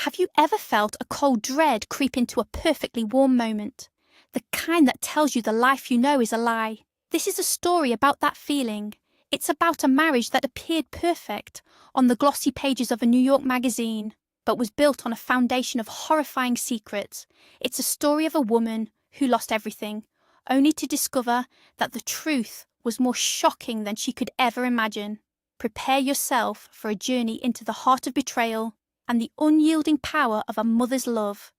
Have you ever felt a cold dread creep into a perfectly warm moment? The kind that tells you the life you know is a lie. This is a story about that feeling. It's about a marriage that appeared perfect on the glossy pages of a New York magazine, but was built on a foundation of horrifying secrets. It's a story of a woman who lost everything, only to discover that the truth was more shocking than she could ever imagine. Prepare yourself for a journey into the heart of betrayal and the unyielding power of a mother's love.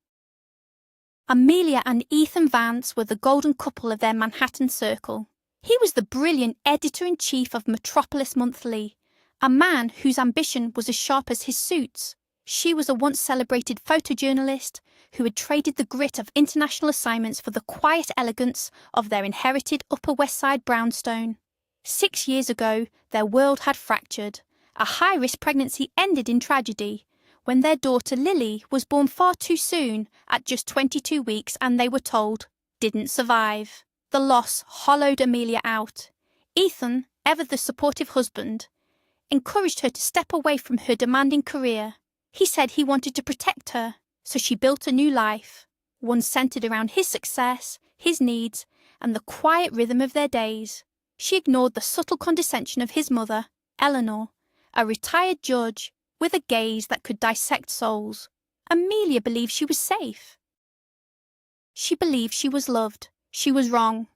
Amelia and Ethan Vance were the golden couple of their Manhattan circle. He was the brilliant editor-in-chief of Metropolis Monthly, a man whose ambition was as sharp as his suits. She was a once-celebrated photojournalist who had traded the grit of international assignments for the quiet elegance of their inherited Upper West Side brownstone. 6 years ago, their world had fractured. A high-risk pregnancy ended in tragedy when their daughter Lily was born far too soon at just 22 weeks and they were told, didn't survive. The loss hollowed Amelia out. Ethan, ever the supportive husband, encouraged her to step away from her demanding career. He said he wanted to protect her, so she built a new life, one centered around his success, his needs, and the quiet rhythm of their days. She ignored the subtle condescension of his mother, Eleanor, a retired judge with a gaze that could dissect souls. Amelia believed she was safe. She believed she was loved. She was wrong.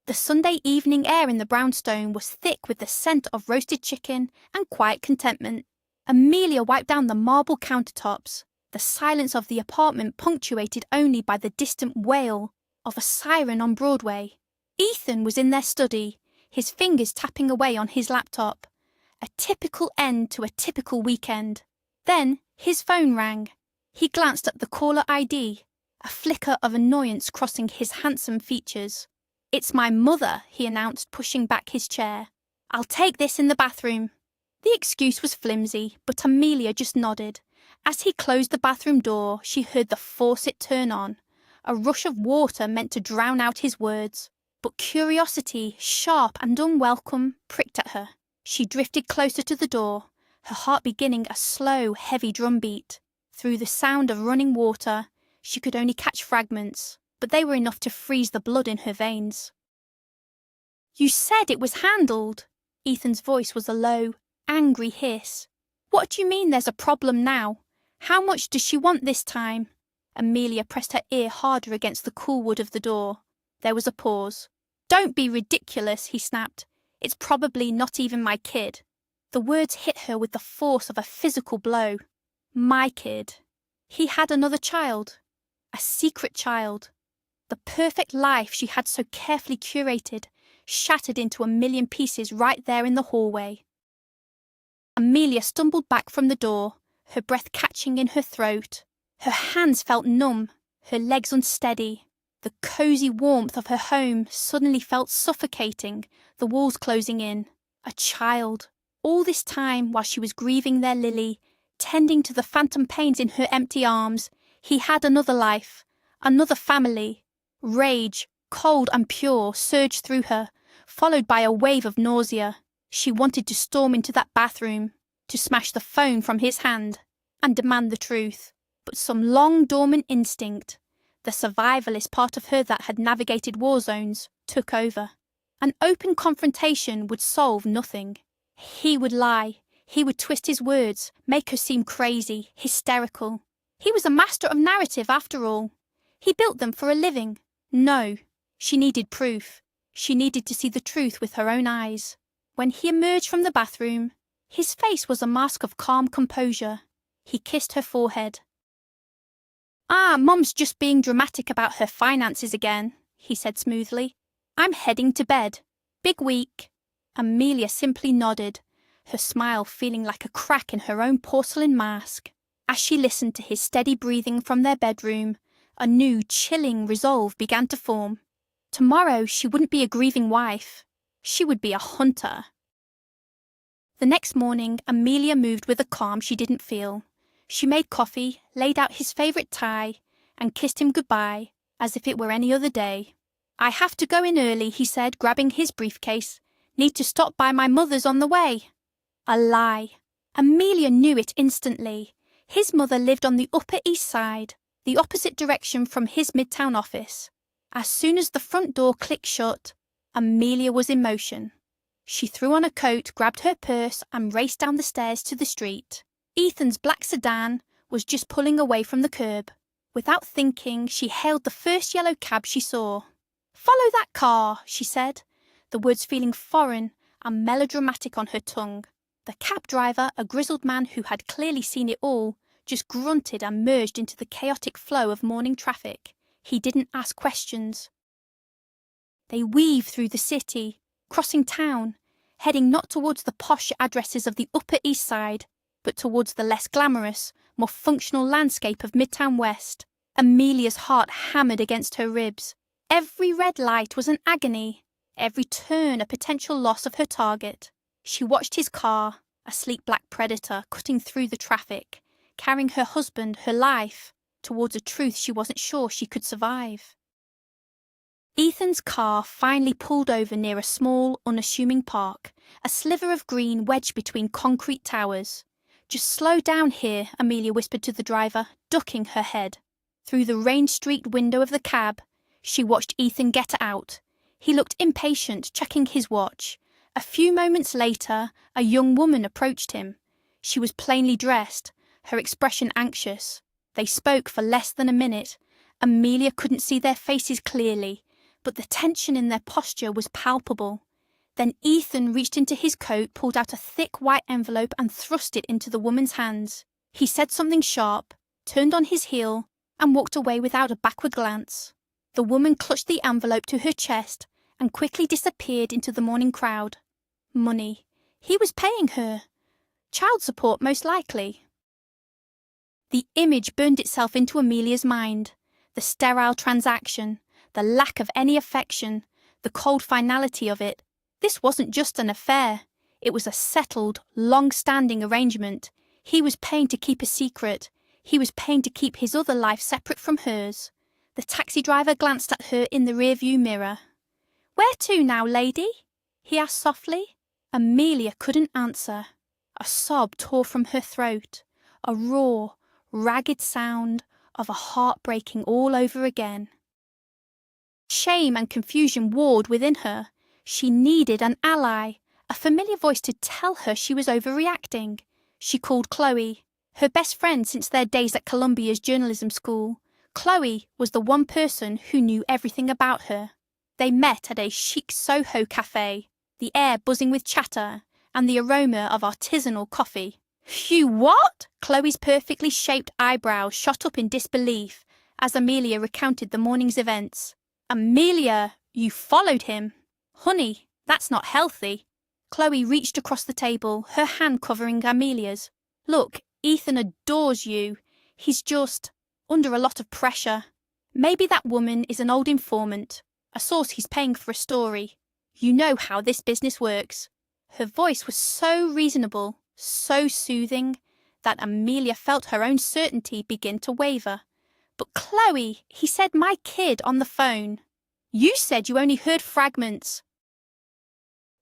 The Sunday evening air in the brownstone was thick with the scent of roasted chicken and quiet contentment. Amelia wiped down the marble countertops, the silence of the apartment punctuated only by the distant wail of a siren on Broadway. Ethan was in their study, his fingers tapping away on his laptop. A typical end to a typical weekend. Then his phone rang. He glanced at the caller ID, a flicker of annoyance crossing his handsome features. "It's my mother," he announced, pushing back his chair. "I'll take this in the bathroom." The excuse was flimsy, but Amelia just nodded. As he closed the bathroom door, she heard the faucet turn on. A rush of water meant to drown out his words. But curiosity, sharp and unwelcome, pricked at her. She drifted closer to the door, her heart beginning a slow, heavy drumbeat. Through the sound of running water, she could only catch fragments, but they were enough to freeze the blood in her veins. "You said it was handled." Ethan's voice was a low, angry hiss. "What do you mean there's a problem now? How much does she want this time?" Amelia pressed her ear harder against the cool wood of the door. There was a pause. "Don't be ridiculous," he snapped. "It's probably not even my kid." The words hit her with the force of a physical blow. My kid. He had another child. A secret child. The perfect life she had so carefully curated, shattered into a million pieces right there in the hallway. Amelia stumbled back from the door, her breath catching in her throat. Her hands felt numb, her legs unsteady. The cosy warmth of her home suddenly felt suffocating, the walls closing in. A child. All this time, while she was grieving their Lily, tending to the phantom pains in her empty arms, he had another life, another family. Rage, cold and pure, surged through her, followed by a wave of nausea. She wanted to storm into that bathroom, to smash the phone from his hand, and demand the truth. But some long-dormant instinct, the survivalist part of her that had navigated war zones, took over. An open confrontation would solve nothing. He would lie. He would twist his words, make her seem crazy, hysterical. He was a master of narrative, after all. He built them for a living. No, she needed proof. She needed to see the truth with her own eyes. When he emerged from the bathroom, his face was a mask of calm composure. He kissed her forehead. Mum's just being dramatic about her finances again," he said smoothly. "I'm heading to bed. Big week." Amelia simply nodded, her smile feeling like a crack in her own porcelain mask. As she listened to his steady breathing from their bedroom, a new, chilling resolve began to form. Tomorrow she wouldn't be a grieving wife. She would be a hunter. The next morning, Amelia moved with a calm she didn't feel. She made coffee, laid out his favourite tie, and kissed him goodbye, as if it were any other day. "I have to go in early," he said, grabbing his briefcase. "Need to stop by my mother's on the way." A lie. Amelia knew it instantly. His mother lived on the Upper East Side, the opposite direction from his Midtown office. As soon as the front door clicked shut, Amelia was in motion. She threw on a coat, grabbed her purse, and raced down the stairs to the street. Ethan's black sedan was just pulling away from the curb. Without thinking, she hailed the first yellow cab she saw. "Follow that car," she said, the words feeling foreign and melodramatic on her tongue. The cab driver, a grizzled man who had clearly seen it all, just grunted and merged into the chaotic flow of morning traffic. He didn't ask questions. They weaved through the city, crossing town, heading not towards the posh addresses of the Upper East Side, but towards the less glamorous, more functional landscape of Midtown West. Amelia's heart hammered against her ribs. Every red light was an agony, every turn a potential loss of her target. She watched his car, a sleek black predator, cutting through the traffic, carrying her husband, her life, towards a truth she wasn't sure she could survive. Ethan's car finally pulled over near a small, unassuming park, a sliver of green wedged between concrete towers. "Just slow down here," Amelia whispered to the driver, ducking her head. Through the rain-streaked window of the cab, she watched Ethan get out. He looked impatient, checking his watch. A few moments later, a young woman approached him. She was plainly dressed, her expression anxious. They spoke for less than a minute. Amelia couldn't see their faces clearly, but the tension in their posture was palpable. Then Ethan reached into his coat, pulled out a thick white envelope and thrust it into the woman's hands. He said something sharp, turned on his heel, and walked away without a backward glance. The woman clutched the envelope to her chest and quickly disappeared into the morning crowd. Money. He was paying her. Child support, most likely. The image burned itself into Amelia's mind. The sterile transaction, the lack of any affection, the cold finality of it. This wasn't just an affair. It was a settled, long-standing arrangement. He was paying to keep a secret. He was paying to keep his other life separate from hers. The taxi driver glanced at her in the rearview mirror. "Where to now, lady?" he asked softly. Amelia couldn't answer. A sob tore from her throat, a raw, ragged sound of a heart breaking all over again. Shame and confusion warred within her. She needed an ally, a familiar voice to tell her she was overreacting. She called Chloe, her best friend since their days at Columbia's journalism school. Chloe was the one person who knew everything about her. They met at a chic Soho cafe, the air buzzing with chatter and the aroma of artisanal coffee. "You what?" Chloe's perfectly shaped eyebrows shot up in disbelief as Amelia recounted the morning's events. "Amelia, you followed him? Honey, that's not healthy." Chloe reached across the table, her hand covering Amelia's. "Look, Ethan adores you. He's just under a lot of pressure. Maybe that woman is an old informant, a source he's paying for a story. You know how this business works." Her voice was so reasonable, so soothing, that Amelia felt her own certainty begin to waver. "But Chloe, he said my kid on the phone." "You said you only heard fragments."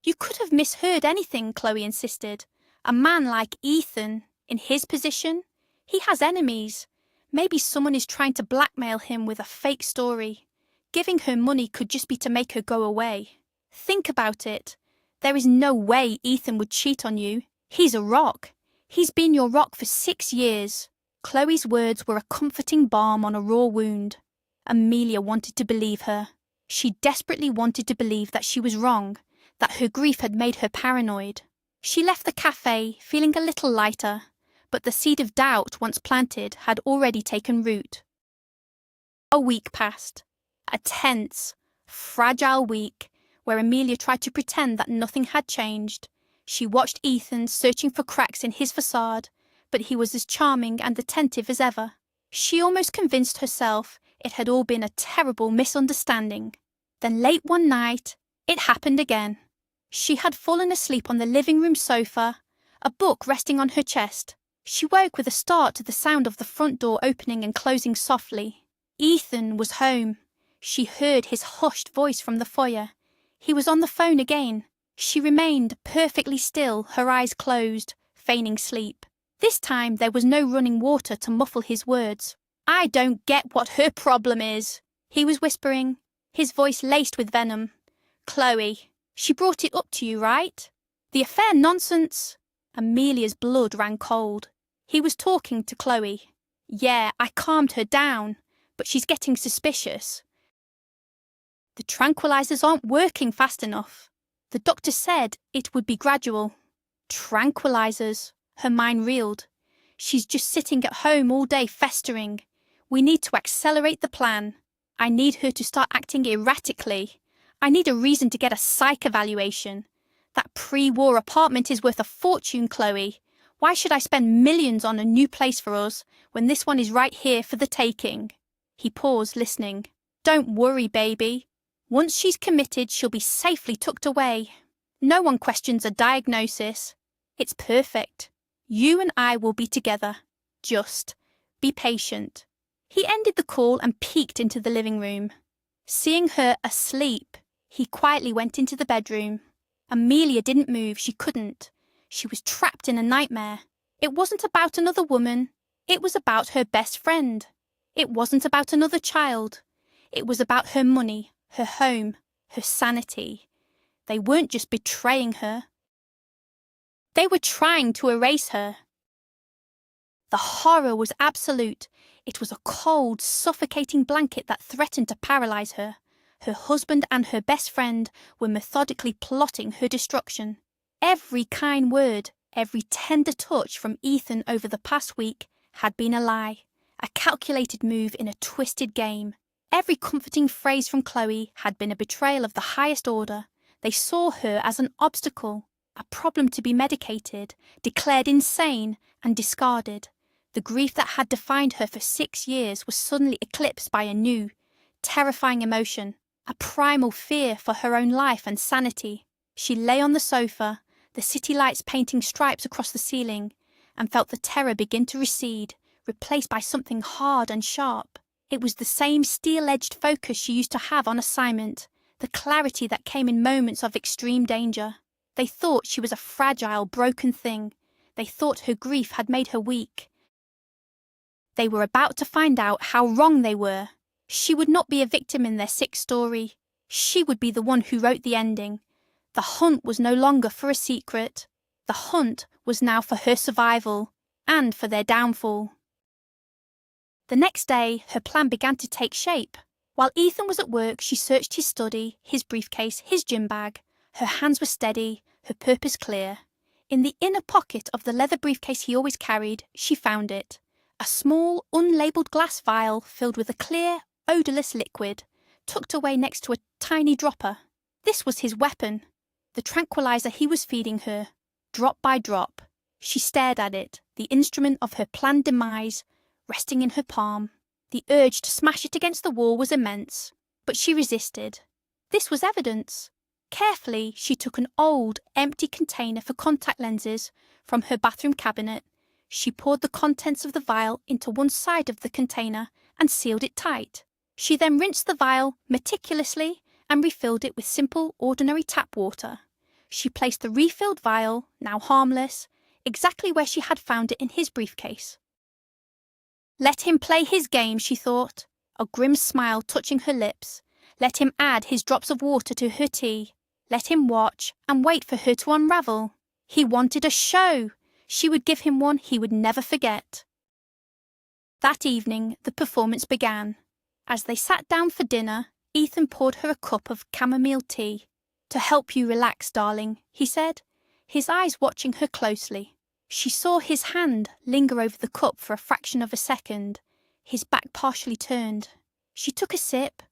"You could have misheard anything," Chloe insisted. "A man like Ethan, in his position, he has enemies. Maybe someone is trying to blackmail him with a fake story. Giving her money could just be to make her go away. Think about it. There is no way Ethan would cheat on you. He's a rock. He's been your rock for 6 years. Chloe's words were a comforting balm on a raw wound. Amelia wanted to believe her. She desperately wanted to believe that she was wrong, that her grief had made her paranoid. She left the cafe, feeling a little lighter, but the seed of doubt, once planted, had already taken root. A week passed. A tense, fragile week, where Amelia tried to pretend that nothing had changed. She watched Ethan searching for cracks in his facade, but he was as charming and attentive as ever. She almost convinced herself it had all been a terrible misunderstanding. Then late one night, it happened again. She had fallen asleep on the living room sofa, a book resting on her chest. She woke with a start to the sound of the front door opening and closing softly. Ethan was home. She heard his hushed voice from the foyer. He was on the phone again. She remained perfectly still, her eyes closed, feigning sleep. This time there was no running water to muffle his words. "I don't get what her problem is," he was whispering, his voice laced with venom. "Chloe, she brought it up to you, right? The affair nonsense." Amelia's blood ran cold. He was talking to Chloe. "Yeah, I calmed her down, but she's getting suspicious. The tranquilizers aren't working fast enough. The doctor said it would be gradual." Tranquilizers. Her mind reeled. "She's just sitting at home all day festering. We need to accelerate the plan. I need her to start acting erratically. I need a reason to get a psych evaluation. That pre-war apartment is worth a fortune, Chloe. Why should I spend millions on a new place for us when this one is right here for the taking?" He paused, listening. "Don't worry, baby. Once she's committed, she'll be safely tucked away. No one questions a diagnosis. It's perfect. You and I will be together. Just be patient." He ended the call and peeked into the living room. Seeing her asleep, he quietly went into the bedroom. Amelia didn't move. She couldn't. She was trapped in a nightmare. It wasn't about another woman. It was about her best friend. It wasn't about another child. It was about her money, her home, her sanity. They weren't just betraying her. They were trying to erase her. The horror was absolute. It was a cold, suffocating blanket that threatened to paralyze her. Her husband and her best friend were methodically plotting her destruction. Every kind word, every tender touch from Ethan over the past week had been a lie, a calculated move in a twisted game. Every comforting phrase from Chloe had been a betrayal of the highest order. They saw her as an obstacle, a problem to be medicated, declared insane, and discarded. The grief that had defined her for 6 years was suddenly eclipsed by a new, terrifying emotion, a primal fear for her own life and sanity. She lay on the sofa, the city lights painting stripes across the ceiling, and felt the terror begin to recede, replaced by something hard and sharp. It was the same steel-edged focus she used to have on assignment, the clarity that came in moments of extreme danger. They thought she was a fragile, broken thing. They thought her grief had made her weak. They were about to find out how wrong they were. She would not be a victim in their sick story. She would be the one who wrote the ending. The hunt was no longer for a secret. The hunt was now for her survival and for their downfall. The next day, her plan began to take shape. While Ethan was at work, she searched his study, his briefcase, his gym bag. Her hands were steady, her purpose clear. In the inner pocket of the leather briefcase he always carried, she found it. A small, unlabelled glass vial filled with a clear, odourless liquid, tucked away next to a tiny dropper. This was his weapon, the tranquilizer he was feeding her, drop by drop. She stared at it, the instrument of her planned demise, resting in her palm. The urge to smash it against the wall was immense, but she resisted. This was evidence. Carefully, she took an old, empty container for contact lenses from her bathroom cabinet. She poured the contents of the vial into one side of the container and sealed it tight. She then rinsed the vial meticulously and refilled it with simple, ordinary tap water. She placed the refilled vial, now harmless, exactly where she had found it in his briefcase. Let him play his game, she thought, a grim smile touching her lips. Let him add his drops of water to her tea. Let him watch and wait for her to unravel. He wanted a show. She would give him one he would never forget. That evening, the performance began. As they sat down for dinner, Ethan poured her a cup of chamomile tea. "To help you relax, darling," he said, his eyes watching her closely. She saw his hand linger over the cup for a fraction of a second, his back partially turned. She took a sip,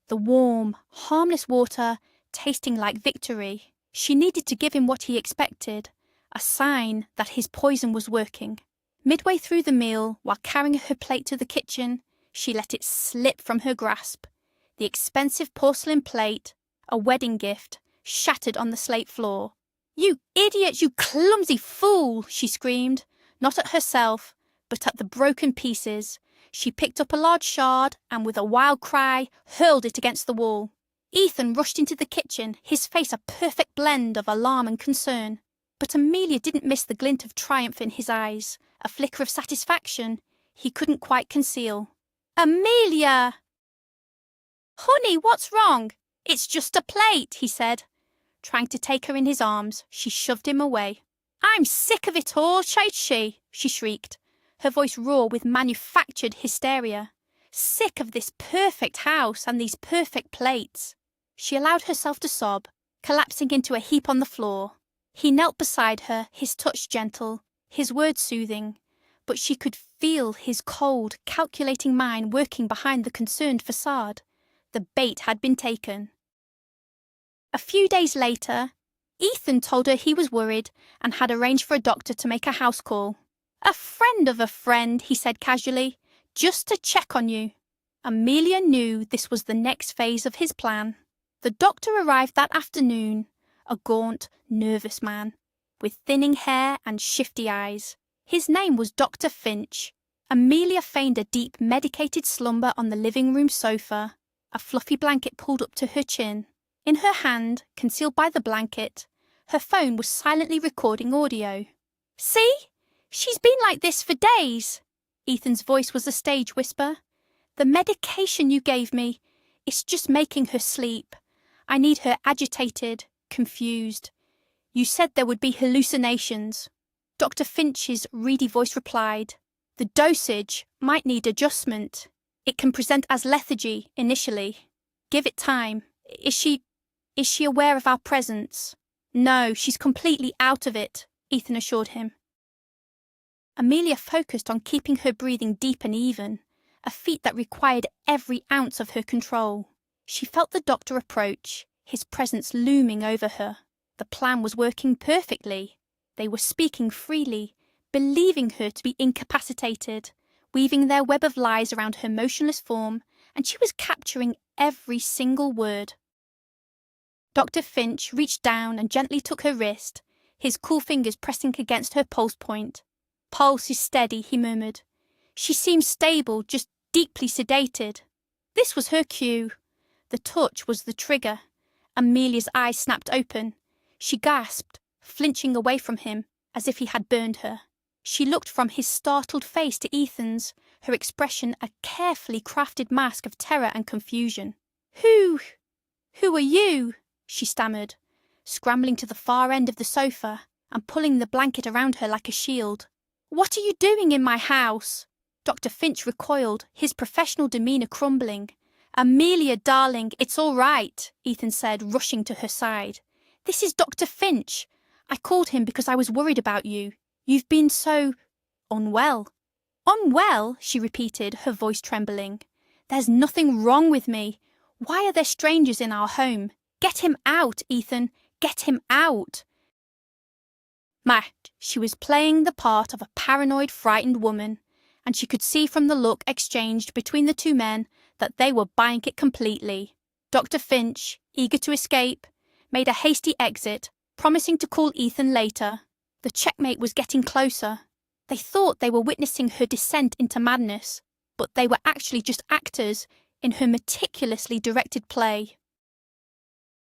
the warm, harmless water tasting like victory. She needed to give him what he expected, a sign that his poison was working. Midway through the meal, while carrying her plate to the kitchen, she let it slip from her grasp. The expensive porcelain plate, a wedding gift, shattered on the slate floor. "You idiot, you clumsy fool!" she screamed, not at herself, but at the broken pieces. She picked up a large shard and, with a wild cry, hurled it against the wall. Ethan rushed into the kitchen, his face a perfect blend of alarm and concern. But Amelia didn't miss the glint of triumph in his eyes. a flicker of satisfaction he couldn't quite conceal. "Amelia!" "Honey, what's wrong?" "It's just a plate," he said. Trying to take her in his arms, she shoved him away. "I'm sick of it all, she shrieked, her voice raw with manufactured hysteria. "Sick of this perfect house and these perfect plates." She allowed herself to sob, collapsing into a heap on the floor. He knelt beside her, his touch gentle, his words soothing, but she could feel his cold, calculating mind working behind the concerned facade. The bait had been taken. A few days later, Ethan told her he was worried and had arranged for a doctor to make a house call. "A friend of a friend," he said casually, "just to check on you." Amelia knew this was the next phase of his plan. The doctor arrived that afternoon, a gaunt, nervous man, with thinning hair and shifty eyes. His name was Dr. Finch. Amelia feigned a deep, medicated slumber on the living room sofa, a fluffy blanket pulled up to her chin. In her hand, concealed by the blanket, her phone was silently recording audio. "See? She's been like this for days." Ethan's voice was a stage whisper. "The medication you gave me, it's just making her sleep. I need her agitated, confused. You said there would be hallucinations." Dr. Finch's reedy voice replied, "The dosage might need adjustment. It can present as lethargy initially. Give it time. Is she aware of our presence?" "No, she's completely out of it," Ethan assured him. Amelia focused on keeping her breathing deep and even, a feat that required every ounce of her control. She felt the doctor approach, his presence looming over her. The plan was working perfectly. They were speaking freely, believing her to be incapacitated, weaving their web of lies around her motionless form, and she was capturing every single word. Dr. Finch reached down and gently took her wrist, his cool fingers pressing against her pulse point. "Pulse is steady," he murmured. "She seems stable, just deeply sedated." This was her cue. The touch was the trigger. Amelia's eyes snapped open. She gasped, flinching away from him, as if he had burned her. She looked from his startled face to Ethan's, her expression a carefully crafted mask of terror and confusion. Who are you?" she stammered, scrambling to the far end of the sofa and pulling the blanket around her like a shield. "What are you doing in my house?" Dr. Finch recoiled, his professional demeanour crumbling. "Amelia, darling, it's all right," Ethan said, rushing to her side. "This is Dr. Finch. I called him because I was worried about you. You've been so unwell." "Unwell?" she repeated, her voice trembling. "There's nothing wrong with me. Why are there strangers in our home? Get him out, Ethan. Get him out." She was playing the part of a paranoid, frightened woman, and she could see from the look exchanged between the two men that they were buying it completely. Dr. Finch, eager to escape, made a hasty exit, promising to call Ethan later. The checkmate was getting closer. They thought they were witnessing her descent into madness, but they were actually just actors in her meticulously directed play.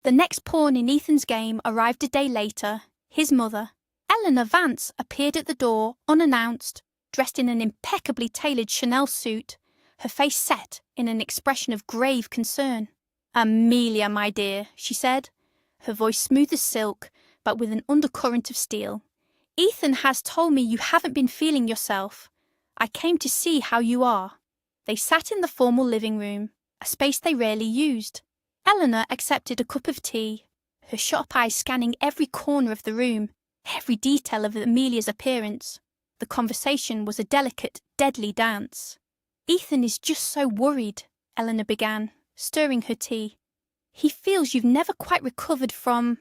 The next pawn in Ethan's game arrived a day later. His mother, Eleanor Vance, appeared at the door, unannounced, dressed in an impeccably tailored Chanel suit, her face set in an expression of grave concern. "Amelia, my dear," she said, her voice smooth as silk, but with an undercurrent of steel. "Ethan has told me you haven't been feeling yourself. I came to see how you are." They sat in the formal living room, a space they rarely used. Eleanor accepted a cup of tea, her sharp eyes scanning every corner of the room, every detail of Amelia's appearance. The conversation was a delicate, deadly dance. "Ethan is just so worried," Eleanor began, stirring her tea. "He feels you've never quite recovered from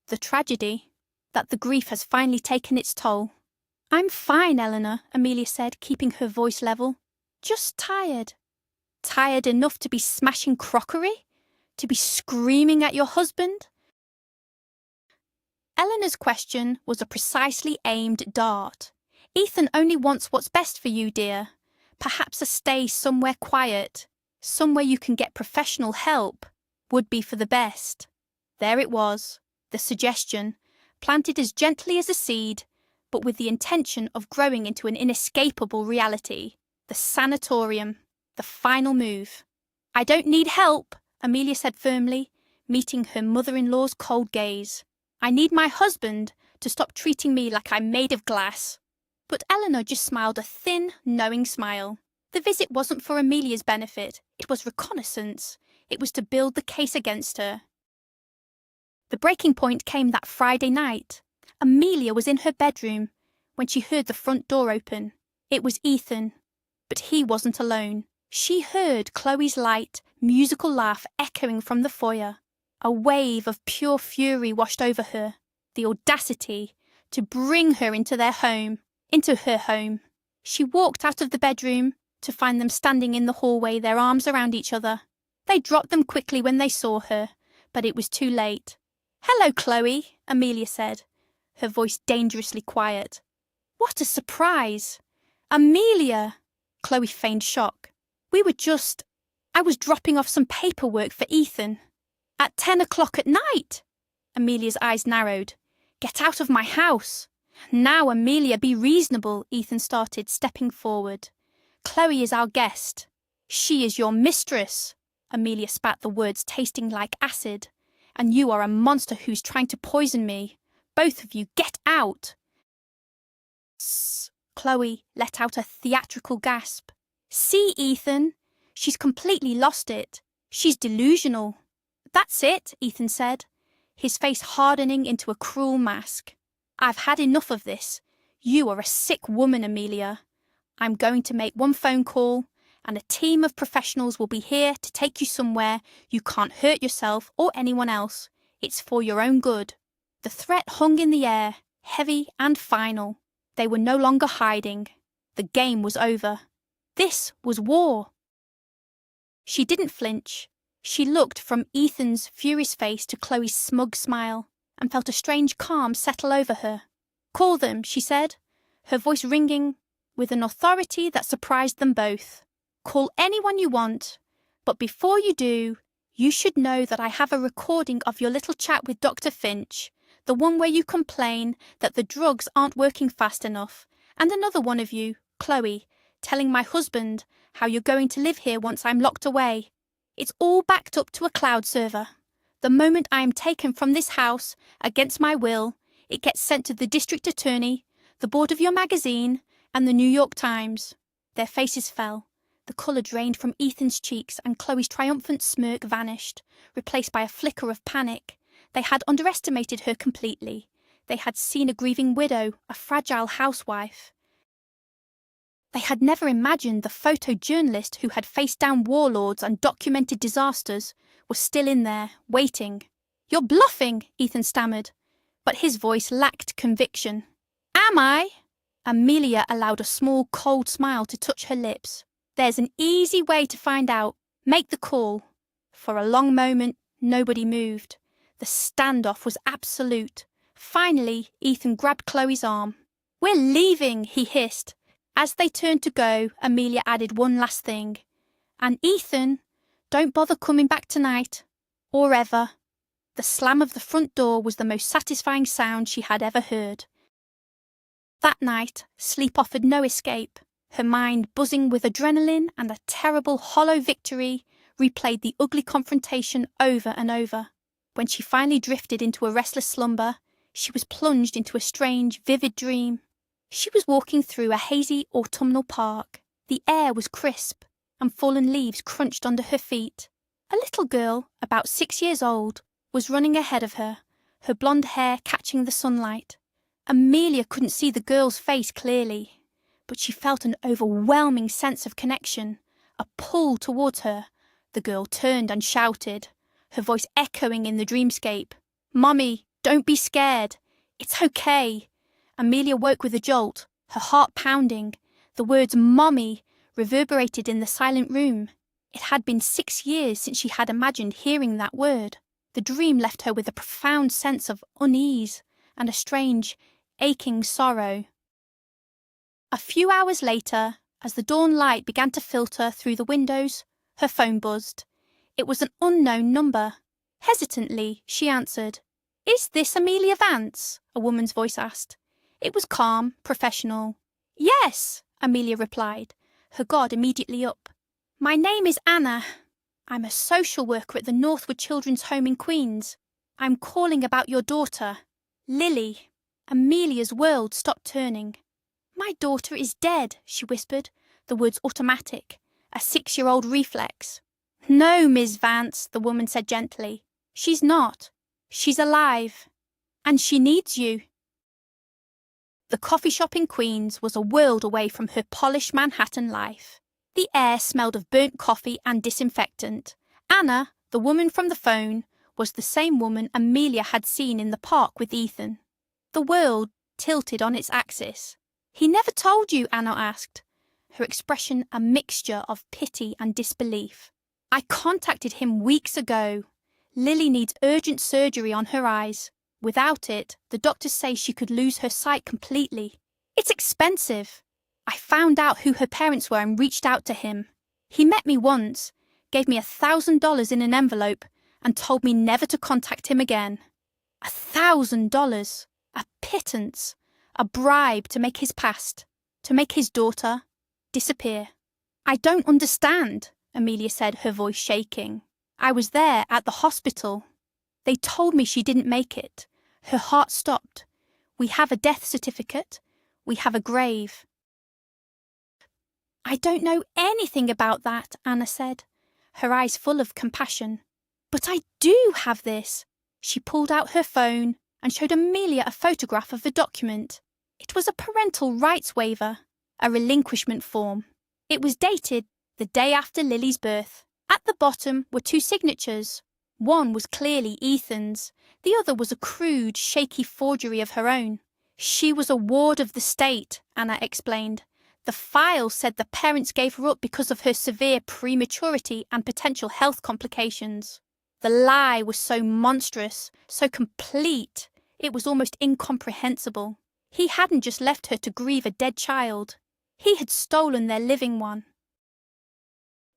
the tragedy, that the grief has finally taken its toll." "I'm fine, Eleanor," Amelia said, keeping her voice level. "Just tired." "Tired enough to be smashing crockery? To be screaming at your husband?" Eleanor's question was a precisely aimed dart. "Ethan only wants what's best for you, dear. Perhaps a stay somewhere quiet, somewhere you can get professional help, would be for the best." There it was, the suggestion, planted as gently as a seed, but with the intention of growing into an inescapable reality. The sanatorium. The final move. "I don't need help," Amelia said firmly, meeting her mother-in-law's cold gaze. "I need my husband to stop treating me like I'm made of glass." But Eleanor just smiled a thin, knowing smile. The visit wasn't for Amelia's benefit. It was reconnaissance. It was to build the case against her. The breaking point came that Friday night. Amelia was in her bedroom when she heard the front door open. It was Ethan. But he wasn't alone. She heard Chloe's light, musical laugh echoing from the foyer. A wave of pure fury washed over her. The audacity to bring her into her home. She walked out of the bedroom to find them standing in the hallway, their arms around each other. They dropped them quickly when they saw her, but it was too late. "Hello, Chloe," Amelia said, her voice dangerously quiet. "What a surprise!" "Amelia!" Chloe feigned shock. I was dropping off some paperwork for Ethan." "At 10 o'clock at night?" Amelia's eyes narrowed. "Get out of my house." "Now, Amelia, be reasonable," Ethan started, stepping forward. "Chloe is our guest." "She is your mistress." Amelia spat the words tasting like acid. "And you are a monster who's trying to poison me. Both of you, get out." "Sss." Chloe let out a theatrical gasp. "See, Ethan? She's completely lost it. She's delusional." "That's it," Ethan said, his face hardening into a cruel mask. "I've had enough of this. You are a sick woman, Amelia. I'm going to make one phone call, and a team of professionals will be here to take you somewhere you can't hurt yourself or anyone else. It's for your own good." The threat hung in the air, heavy and final. They were no longer hiding. The game was over. This was war. She didn't flinch. She looked from Ethan's furious face to Chloe's smug smile and felt a strange calm settle over her. "Call them," she said, her voice ringing with an authority that surprised them both. "Call anyone you want, but before you do, you should know that I have a recording of your little chat with Dr. Finch, the one where you complain that the drugs aren't working fast enough, and another one of you, Chloe, telling my husband how you're going to live here once I'm locked away. It's all backed up to a cloud server. The moment I am taken from this house, against my will, it gets sent to the district attorney, the board of your magazine, and the New York Times." Their faces fell. The colour drained from Ethan's cheeks and Chloe's triumphant smirk vanished, replaced by a flicker of panic. They had underestimated her completely. They had seen a grieving widow, a fragile housewife. They had never imagined the photojournalist who had faced down warlords and documented disasters was still in there, waiting. "You're bluffing," Ethan stammered, but his voice lacked conviction. "Am I?" Amelia allowed a small, cold smile to touch her lips. "There's an easy way to find out. Make the call." For a long moment, nobody moved. The standoff was absolute. Finally, Ethan grabbed Chloe's arm. "We're leaving," he hissed. As they turned to go, Amelia added one last thing. "And Ethan, don't bother coming back tonight. Or ever." The slam of the front door was the most satisfying sound she had ever heard. That night, sleep offered no escape. Her mind, buzzing with adrenaline and a terrible, hollow victory, replayed the ugly confrontation over and over. When she finally drifted into a restless slumber, she was plunged into a strange, vivid dream. She was walking through a hazy autumnal park. The air was crisp, and fallen leaves crunched under her feet. A little girl, about 6 years old, was running ahead of her, her blonde hair catching the sunlight. Amelia couldn't see the girl's face clearly, but she felt an overwhelming sense of connection, a pull towards her. The girl turned and shouted, her voice echoing in the dreamscape. "Mummy, don't be scared. It's okay." Amelia woke with a jolt, her heart pounding. The words "Mummy" reverberated in the silent room. It had been 6 years since she had imagined hearing that word. The dream left her with a profound sense of unease and a strange, aching sorrow. A few hours later, as the dawn light began to filter through the windows, her phone buzzed. It was an unknown number. Hesitantly, she answered. "Is this Amelia Vance?" a woman's voice asked. It was calm, professional. "Yes," Amelia replied, her guard immediately up. "My name is Anna. I'm a social worker at the Northwood Children's Home in Queens. I'm calling about your daughter, Lily." Amelia's world stopped turning. "My daughter is dead," she whispered, the words automatic, a 6-year-old reflex. "No, Miss Vance," the woman said gently. "She's not. She's alive. And she needs you." The coffee shop in Queens was a world away from her polished Manhattan life. The air smelled of burnt coffee and disinfectant. Anna, the woman from the phone, was the same woman Amelia had seen in the park with Ethan. The world tilted on its axis. "He never told you?" Anna asked, her expression a mixture of pity and disbelief. "I contacted him weeks ago. Lily needs urgent surgery on her eyes. Without it, the doctors say she could lose her sight completely. It's expensive. I found out who her parents were and reached out to him. He met me once, gave me $1,000 in an envelope, and told me never to contact him again. $1,000, a pittance, a bribe to make his past, to make his daughter, disappear." "I don't understand," Amelia said, her voice shaking. "I was there at the hospital. They told me she didn't make it." Her heart stopped. "We have a death certificate. We have a grave." "I don't know anything about that," Anna said, her eyes full of compassion. "But I do have this." She pulled out her phone and showed Amelia a photograph of the document. It was a parental rights waiver, a relinquishment form. It was dated the day after Lily's birth. At the bottom were 2 signatures. One was clearly Ethan's. The other was a crude, shaky forgery of her own. "She was a ward of the state," Anna explained. "The file said the parents gave her up because of her severe prematurity and potential health complications." The lie was so monstrous, so complete, it was almost incomprehensible. He hadn't just left her to grieve a dead child. He had stolen their living one.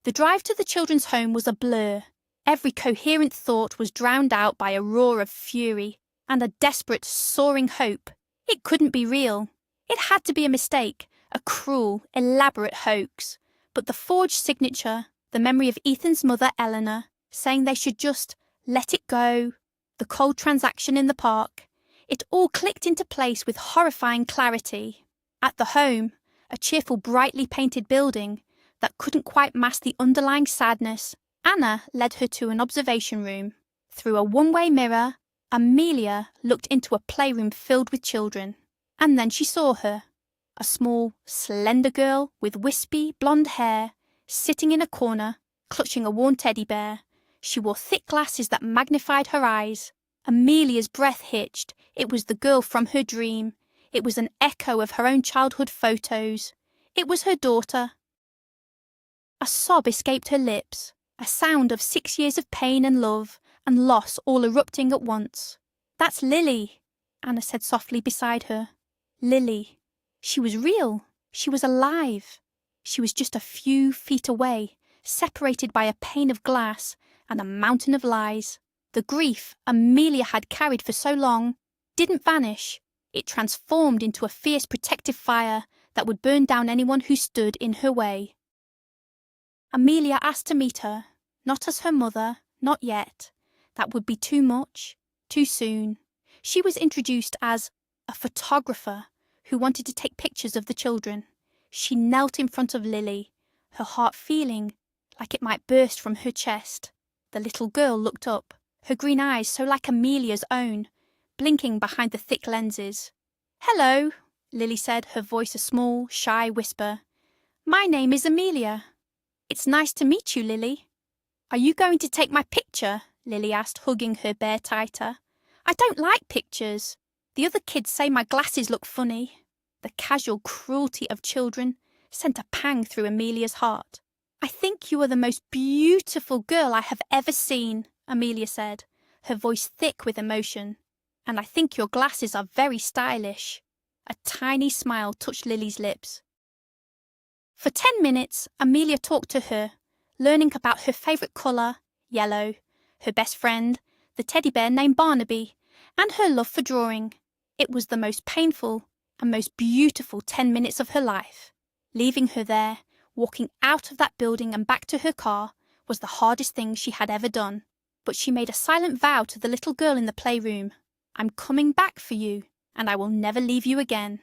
The drive to the children's home was a blur. Every coherent thought was drowned out by a roar of fury and a desperate, soaring hope. It couldn't be real. It had to be a mistake, a cruel, elaborate hoax. But the forged signature, the memory of Ethan's mother, Eleanor, saying they should just let it go, the cold transaction in the park, it all clicked into place with horrifying clarity. At the home, a cheerful, brightly painted building that couldn't quite mask the underlying sadness, Anna led her to an observation room. Through a one-way mirror, Amelia looked into a playroom filled with children. And then she saw her, a small, slender girl with wispy, blonde hair, sitting in a corner, clutching a worn teddy bear. She wore thick glasses that magnified her eyes. Amelia's breath hitched. It was the girl from her dream. It was an echo of her own childhood photos. It was her daughter. A sob escaped her lips, a sound of 6 years of pain and love and loss all erupting at once. "That's Lily," Anna said softly beside her. Lily. She was real. She was alive. She was just a few feet away, separated by a pane of glass and a mountain of lies. The grief Amelia had carried for so long didn't vanish. It transformed into a fierce protective fire that would burn down anyone who stood in her way. Amelia asked to meet her, not as her mother, not yet. That would be too much, too soon. She was introduced as a photographer who wanted to take pictures of the children. She knelt in front of Lily, her heart feeling like it might burst from her chest. The little girl looked up, her green eyes so like Amelia's own, blinking behind the thick lenses. "Hello," Lily said, her voice a small, shy whisper. "My name is Amelia." "It's nice to meet you, Lily." "Are you going to take my picture?" Lily asked, hugging her bear tighter. "I don't like pictures. The other kids say my glasses look funny." The casual cruelty of children sent a pang through Amelia's heart. "I think you are the most beautiful girl I have ever seen," Amelia said, her voice thick with emotion. "And I think your glasses are very stylish." A tiny smile touched Lily's lips. For 10 minutes, Amelia talked to her, learning about her favourite colour, yellow, her best friend, the teddy bear named Barnaby, and her love for drawing. It was the most painful, and most beautiful 10 minutes of her life. Leaving her there, walking out of that building and back to her car, was the hardest thing she had ever done. But she made a silent vow to the little girl in the playroom. I'm coming back for you, and I will never leave you again.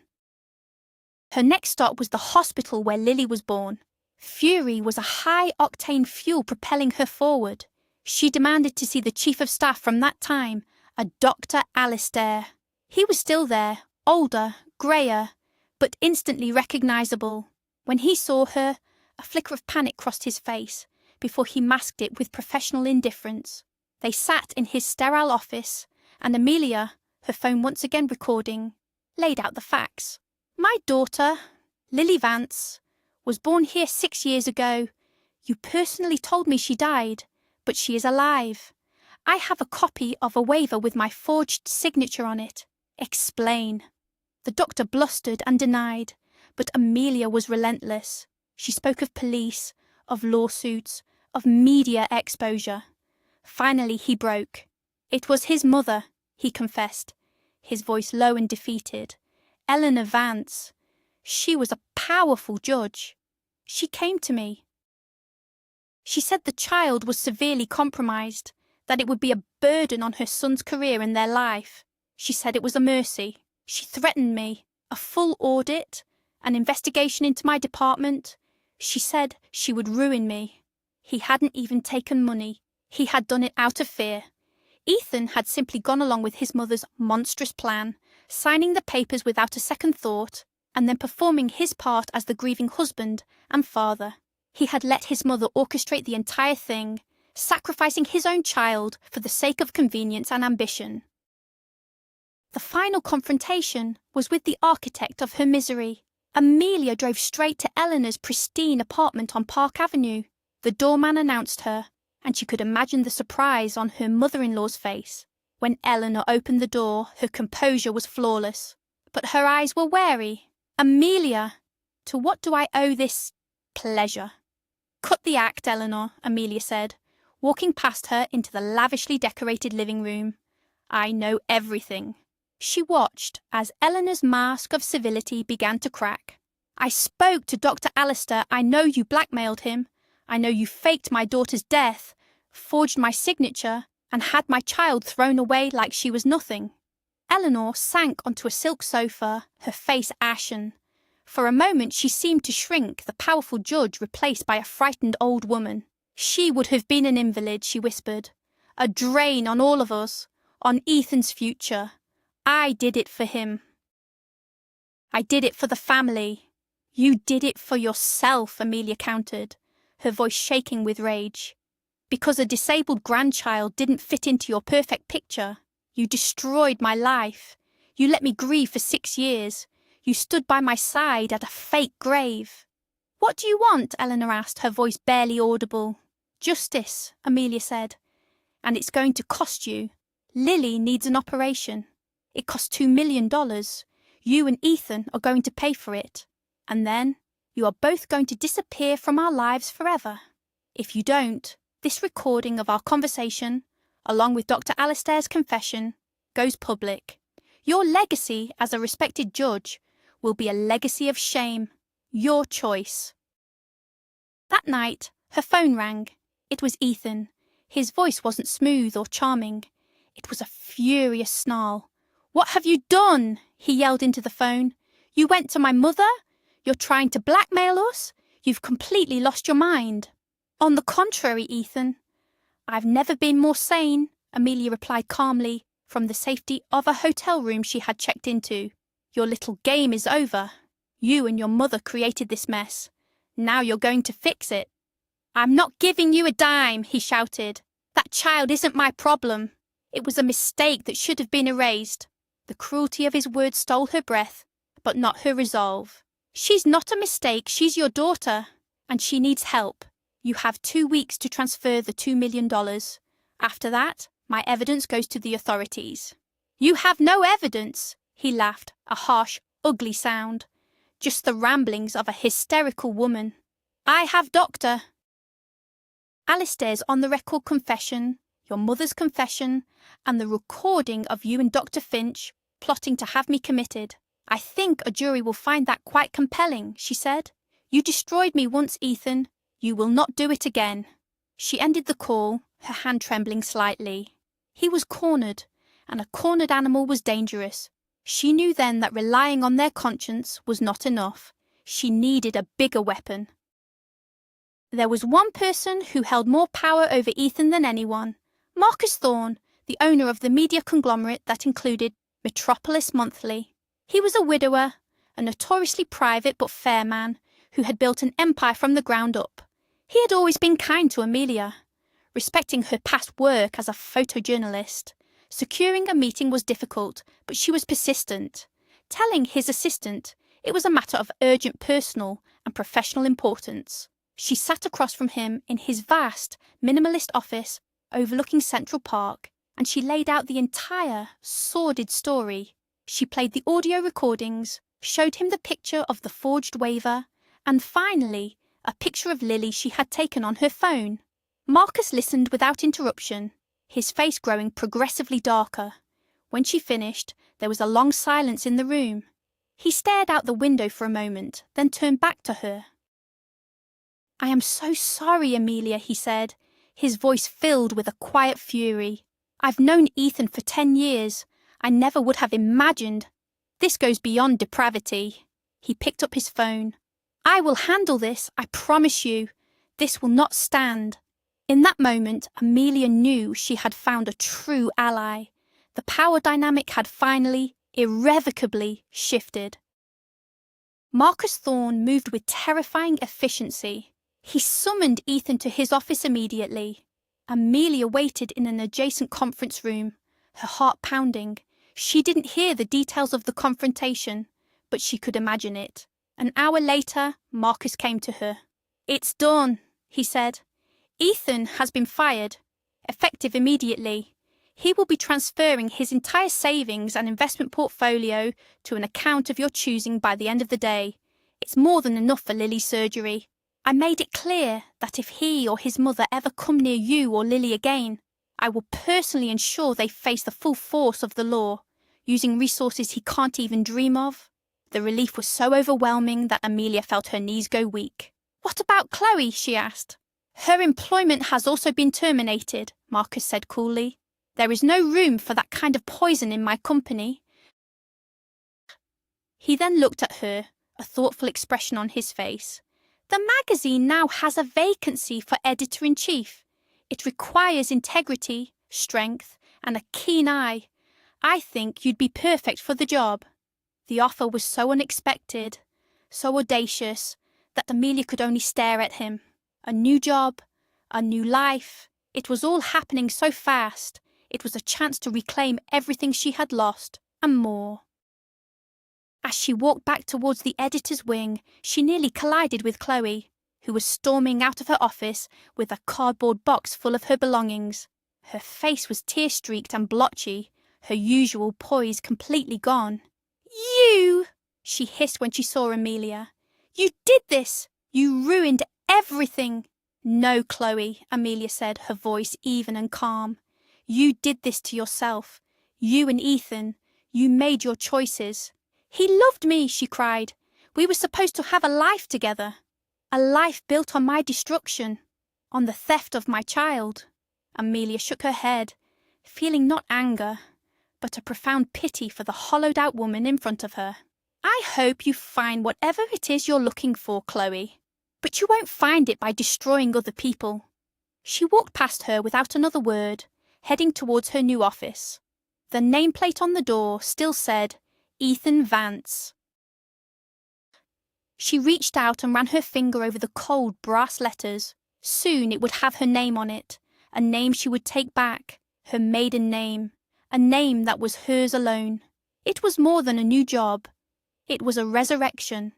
Her next stop was the hospital where Lily was born. Fury was a high-octane fuel propelling her forward. She demanded to see the chief of staff from that time, a Dr. Alistair. He was still there, older, greyer, but instantly recognisable. When he saw her, a flicker of panic crossed his face before he masked it with professional indifference. They sat in his sterile office, and Amelia, her phone once again recording, laid out the facts. My daughter, Lily Vance, was born here 6 years ago. You personally told me she died, but she is alive. I have a copy of a waiver with my forged signature on it. Explain. The doctor blustered and denied, but Amelia was relentless. She spoke of police, of lawsuits, of media exposure. Finally he broke. It was his mother, he confessed, his voice low and defeated. Eleanor Vance. She was a powerful judge. She came to me. She said the child was severely compromised, that it would be a burden on her son's career and their life. She said it was a mercy. She threatened me. A full audit, an investigation into my department. She said she would ruin me. He hadn't even taken money. He had done it out of fear. Ethan had simply gone along with his mother's monstrous plan, signing the papers without a second thought, and then performing his part as the grieving husband and father. He had let his mother orchestrate the entire thing, sacrificing his own child for the sake of convenience and ambition. The final confrontation was with the architect of her misery. Amelia drove straight to Eleanor's pristine apartment on Park Avenue. The doorman announced her, and she could imagine the surprise on her mother-in-law's face. When Eleanor opened the door, her composure was flawless, but her eyes were wary. Amelia, to what do I owe this pleasure? Cut the act, Eleanor, Amelia said, walking past her into the lavishly decorated living room. I know everything. She watched as Eleanor's mask of civility began to crack. I spoke to Dr. Alistair. I know you blackmailed him. I know you faked my daughter's death, forged my signature, and had my child thrown away like she was nothing. Eleanor sank onto a silk sofa, her face ashen. For a moment she seemed to shrink, the powerful judge replaced by a frightened old woman. She would have been an invalid, she whispered. A drain on all of us, on Ethan's future. I did it for him. I did it for the family. You did it for yourself, Amelia countered, her voice shaking with rage. Because a disabled grandchild didn't fit into your perfect picture. You destroyed my life. You let me grieve for 6 years. You stood by my side at a fake grave. What do you want? Eleanor asked, her voice barely audible. Justice, Amelia said. And it's going to cost you. Lily needs an operation. It costs $2 million. You and Ethan are going to pay for it. And then you are both going to disappear from our lives forever. If you don't, this recording of our conversation, along with Dr. Alistair's confession, goes public. Your legacy as a respected judge will be a legacy of shame. Your choice. That night, her phone rang. It was Ethan. His voice wasn't smooth or charming. It was a furious snarl. What have you done? He yelled into the phone. You went to my mother? You're trying to blackmail us? You've completely lost your mind. On the contrary, Ethan. I've never been more sane, Amelia replied calmly from the safety of a hotel room she had checked into. Your little game is over. You and your mother created this mess. Now you're going to fix it. I'm not giving you a dime, he shouted. That child isn't my problem. It was a mistake that should have been erased. The cruelty of his words stole her breath, but not her resolve. She's not a mistake, she's your daughter, and she needs help. You have 2 weeks to transfer the $2 million. After that, my evidence goes to the authorities. You have no evidence, he laughed, a harsh, ugly sound. Just the ramblings of a hysterical woman. I have, Doctor. Alistair's on-the-record confession, your mother's confession, and the recording of you and Dr. Finch plotting to have me committed. "I think a jury will find that quite compelling," she said. "You destroyed me once, Ethan. You will not do it again." She ended the call, her hand trembling slightly. He was cornered, and a cornered animal was dangerous. She knew then that relying on their conscience was not enough. She needed a bigger weapon. There was one person who held more power over Ethan than anyone: Marcus Thorne, the owner of the media conglomerate that included Metropolis Monthly. He was a widower, a notoriously private but fair man who had built an empire from the ground up. He had always been kind to Amelia, respecting her past work as a photojournalist. Securing a meeting was difficult, but she was persistent, telling his assistant it was a matter of urgent personal and professional importance. She sat across from him in his vast, minimalist office overlooking Central Park, and she laid out the entire, sordid story. She played the audio recordings, showed him the picture of the forged waiver, and finally, a picture of Lily she had taken on her phone. Marcus listened without interruption, his face growing progressively darker. When she finished, there was a long silence in the room. He stared out the window for a moment, then turned back to her. "I am so sorry, Amelia," he said, his voice filled with a quiet fury. "I've known Ethan for 10 years. I never would have imagined. This goes beyond depravity." He picked up his phone. "I will handle this, I promise you. This will not stand." In that moment, Amelia knew she had found a true ally. The power dynamic had finally, irrevocably shifted. Marcus Thorne moved with terrifying efficiency. He summoned Ethan to his office immediately. Amelia waited in an adjacent conference room, her heart pounding. She didn't hear the details of the confrontation, but she could imagine it. An hour later, Marcus came to her. "It's done," he said. "Ethan has been fired, effective immediately. He will be transferring his entire savings and investment portfolio to an account of your choosing by the end of the day. It's more than enough for Lily's surgery. I made it clear that if he or his mother ever come near you or Lily again, I will personally ensure they face the full force of the law, using resources he can't even dream of." The relief was so overwhelming that Amelia felt her knees go weak. "What about Chloe?" she asked. "Her employment has also been terminated," Marcus said coolly. "There is no room for that kind of poison in my company." He then looked at her, a thoughtful expression on his face. "The magazine now has a vacancy for editor-in-chief. It requires integrity, strength, and a keen eye. I think you'd be perfect for the job." The offer was so unexpected, so audacious, that Amelia could only stare at him. A new job, a new life. It was all happening so fast. It was a chance to reclaim everything she had lost, and more. As she walked back towards the editor's wing, she nearly collided with Chloe, who was storming out of her office with a cardboard box full of her belongings. Her face was tear-streaked and blotchy, her usual poise completely gone. "You!" she hissed when she saw Amelia. "You did this! You ruined everything!" "No, Chloe," Amelia said, her voice even and calm. "You did this to yourself. You and Ethan. You made your choices." "He loved me," she cried. "We were supposed to have a life together. A life built on my destruction, on the theft of my child." Amelia shook her head, feeling not anger, but a profound pity for the hollowed-out woman in front of her. "I hope you find whatever it is you're looking for, Chloe. But you won't find it by destroying other people." She walked past her without another word, heading towards her new office. The nameplate on the door still said, "Ethan Vance." She reached out and ran her finger over the cold brass letters. Soon it would have her name on it, a name she would take back, her maiden name, a name that was hers alone. It was more than a new job. It was a resurrection.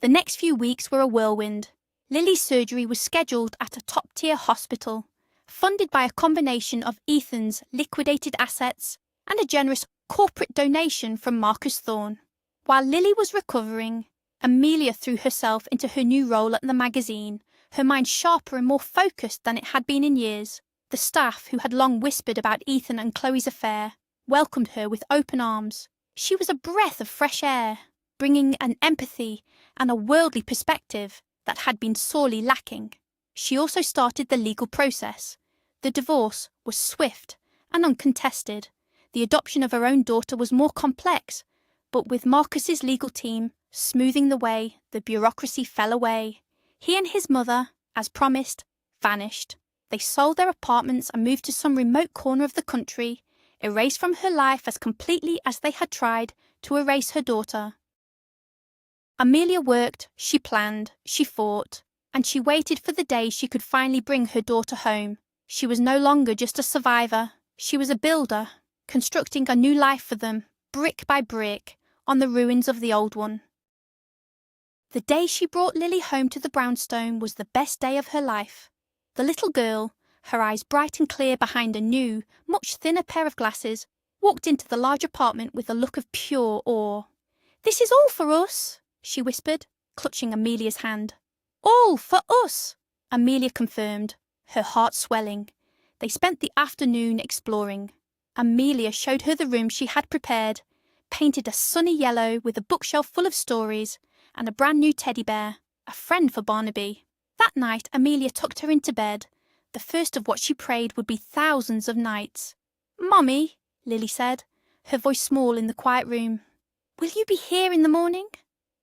The next few weeks were a whirlwind. Lily's surgery was scheduled at a top-tier hospital, funded by a combination of Ethan's liquidated assets and a generous corporate donation from Marcus Thorne. While Lily was recovering, Amelia threw herself into her new role at the magazine, her mind sharper and more focused than it had been in years. The staff, who had long whispered about Ethan and Chloe's affair, welcomed her with open arms. She was a breath of fresh air, bringing an empathy and a worldly perspective that had been sorely lacking. She also started the legal process. The divorce was swift and uncontested. The adoption of her own daughter was more complex, but with Marcus's legal team smoothing the way, the bureaucracy fell away. He and his mother, as promised, vanished. They sold their apartments and moved to some remote corner of the country, erased from her life as completely as they had tried to erase her daughter. Amelia worked, she planned, she fought, and she waited for the day she could finally bring her daughter home. She was no longer just a survivor. She was a builder, constructing a new life for them, brick by brick, on the ruins of the old one. The day she brought Lily home to the brownstone was the best day of her life. The little girl, her eyes bright and clear behind a new, much thinner pair of glasses, walked into the large apartment with a look of pure awe. "This is all for us," she whispered, clutching Amelia's hand. "All for us," Amelia confirmed, her heart swelling. They spent the afternoon exploring. Amelia showed her the room she had prepared, painted a sunny yellow with a bookshelf full of stories and a brand new teddy bear, a friend for Barnaby. That night Amelia tucked her into bed, the first of what she prayed would be thousands of nights. "Mommy," Lily said, her voice small in the quiet room, "will you be here in the morning?"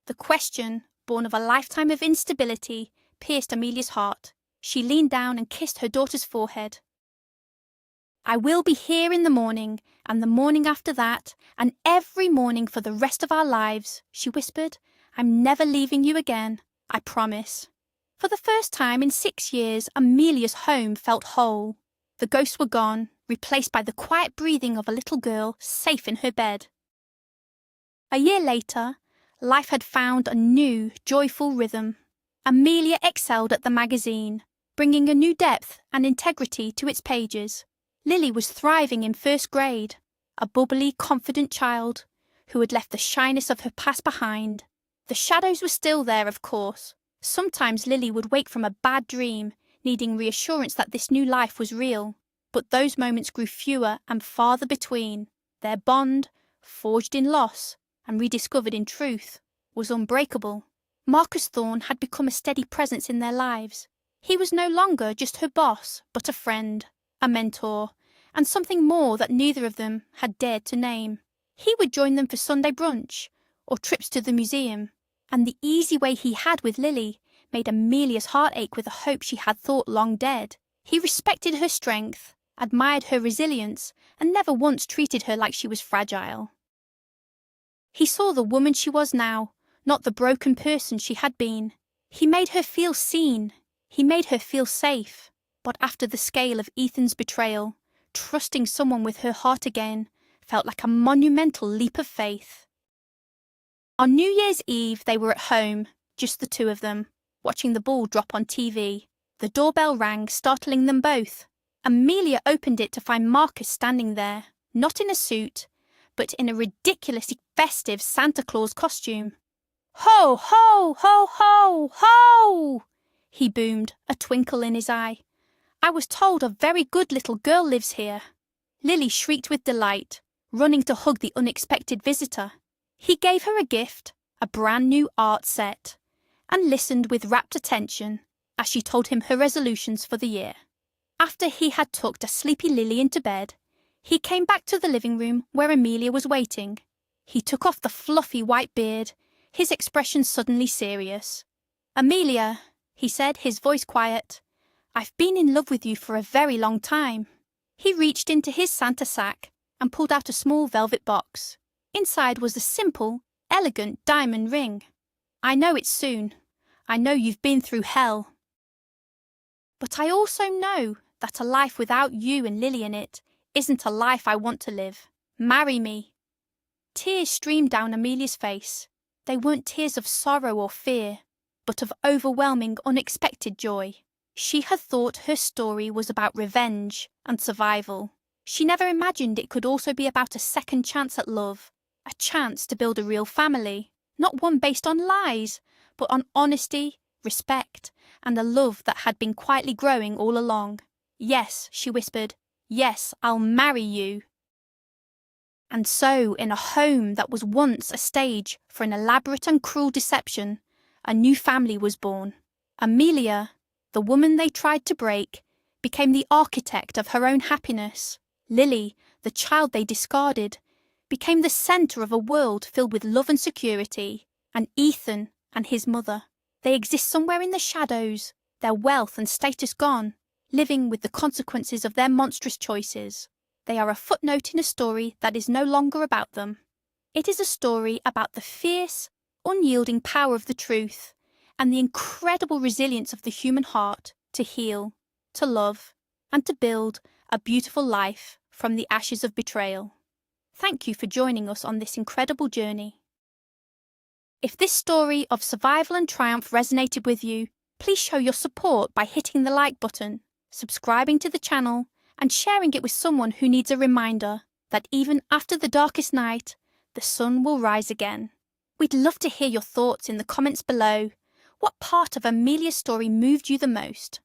The question, born of a lifetime of instability, pierced Amelia's heart. She leaned down and kissed her daughter's forehead. "I will be here in the morning, and the morning after that, and every morning for the rest of our lives," she whispered. "I'm never leaving you again, I promise." For the first time in 6 years, Amelia's home felt whole. The ghosts were gone, replaced by the quiet breathing of a little girl safe in her bed. A year later, life had found a new, joyful rhythm. Amelia excelled at the magazine, bringing a new depth and integrity to its pages. Lily was thriving in first grade, a bubbly, confident child who had left the shyness of her past behind. The shadows were still there, of course. Sometimes Lily would wake from a bad dream, needing reassurance that this new life was real. But those moments grew fewer and farther between. Their bond, forged in loss and rediscovered in truth, was unbreakable. Marcus Thorne had become a steady presence in their lives. He was no longer just her boss, but a friend, a mentor, and something more that neither of them had dared to name. He would join them for Sunday brunch or trips to the museum, and the easy way he had with Lily made Amelia's heart ache with a hope she had thought long dead. He respected her strength, admired her resilience, and never once treated her like she was fragile. He saw the woman she was now, not the broken person she had been. He made her feel seen. He made her feel safe. But after the scale of Ethan's betrayal, trusting someone with her heart again felt like a monumental leap of faith. On New Year's Eve, they were at home, just the two of them, watching the ball drop on TV. The doorbell rang, startling them both. Amelia opened it to find Marcus standing there, not in a suit, but in a ridiculously festive Santa Claus costume. "Ho, ho, ho, ho, ho!" he boomed, a twinkle in his eye. "I was told a very good little girl lives here." Lily shrieked with delight, running to hug the unexpected visitor. He gave her a gift, a brand new art set, and listened with rapt attention as she told him her resolutions for the year. After he had tucked a sleepy Lily into bed, he came back to the living room where Amelia was waiting. He took off the fluffy white beard, his expression suddenly serious. "Amelia," he said, his voice quiet, "I've been in love with you for a very long time." He reached into his Santa sack and pulled out a small velvet box. Inside was a simple, elegant diamond ring. "I know it's soon. I know you've been through hell. But I also know that a life without you and Lily in it isn't a life I want to live. Marry me." Tears streamed down Amelia's face. They weren't tears of sorrow or fear, but of overwhelming, unexpected joy. She had thought her story was about revenge and survival. She never imagined it could also be about a second chance at love, a chance to build a real family, not one based on lies, but on honesty, respect, and a love that had been quietly growing all along. "Yes," she whispered, "yes, I'll marry you." And so, in a home that was once a stage for an elaborate and cruel deception, a new family was born. Amelia, the woman they tried to break, became the architect of her own happiness. Lily, the child they discarded, became the centre of a world filled with love and security. And Ethan and his mother, they exist somewhere in the shadows, their wealth and status gone, living with the consequences of their monstrous choices. They are a footnote in a story that is no longer about them. It is a story about the fierce, unyielding power of the truth and the incredible resilience of the human heart to heal, to love, and to build a beautiful life from the ashes of betrayal. Thank you for joining us on this incredible journey. If this story of survival and triumph resonated with you, please show your support by hitting the like button, subscribing to the channel, and sharing it with someone who needs a reminder that even after the darkest night, the sun will rise again. We'd love to hear your thoughts in the comments below. What part of Amelia's story moved you the most?